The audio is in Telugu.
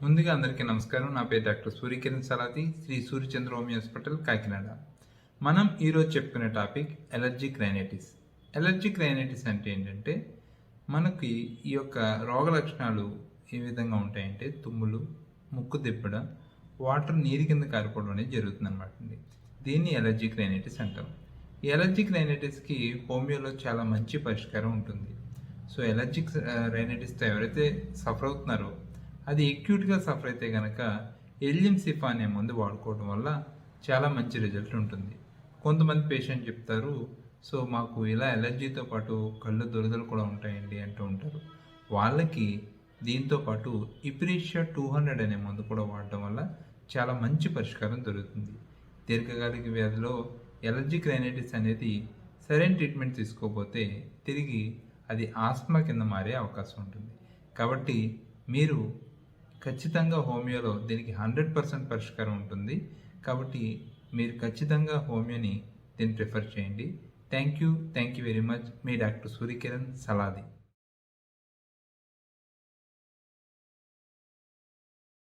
ముందుగా అందరికీ నమస్కారం. నా పేరు doctor Suryakiran Salati, Shri Suryachandra homeo hospital, Kakinada. మనం ఈరోజు చెప్పుకునే topic allergic rhinitis. Allergic rhinitis అంటే ఏంటంటే, మనకి ఈ యొక్క రోగ లక్షణాలు ఏ విధంగా ఉంటాయంటే, తుమ్ములు, ముక్కు తిప్పడం, వాటర్ నీరు కింద కారిపోవడం అనేది జరుగుతుందన్నమాట అండి. దీన్ని ఎలర్జిక్ రైనైటిస్ అంటాం. ఈ ఎలర్జిక్ రైనైటిస్కి హోమియోలో చాలా మంచి పరిష్కారం ఉంటుంది. సో ఎలర్జిక్ రైనైటిస్తో ఎవరైతే సఫర్ అవుతున్నారో, అది ఎక్యూట్గా సఫర్ అయితే కనుక ఎల్లిమ్ సిఫా అనే మందు వాడుకోవడం వల్ల చాలా మంచి రిజల్ట్ ఉంటుంది. కొంతమంది పేషెంట్ చెప్తారు, సో మాకు ఇలా ఎలర్జీతో పాటు కళ్ళు దురదలు కూడా ఉంటాయండి అంటూ ఉంటారు. వాళ్ళకి దీంతో పాటు ఇప్రీషియా 200 అనే మందు కూడా వాడటం వల్ల చాలా మంచి పరిష్కారం దొరుకుతుంది. దీర్ఘకాలిక వ్యాధిలో ఎలర్జిక్ రైనైటిస్ అనేది సరైన ట్రీట్మెంట్ తీసుకోకపోతే తిరిగి అది ఆస్మా కింద మారే అవకాశం ఉంటుంది. కాబట్టి మీరు ఖచ్చితంగా హోమియోలో దీనికి 100% పరిష్కారం ఉంటుంది. కాబట్టి మీరు ఖచ్చితంగా హోమియోని దీన్ని ప్రిఫర్ చేయండి. Thank you very much. Me doctor Surya Kiran Saladi.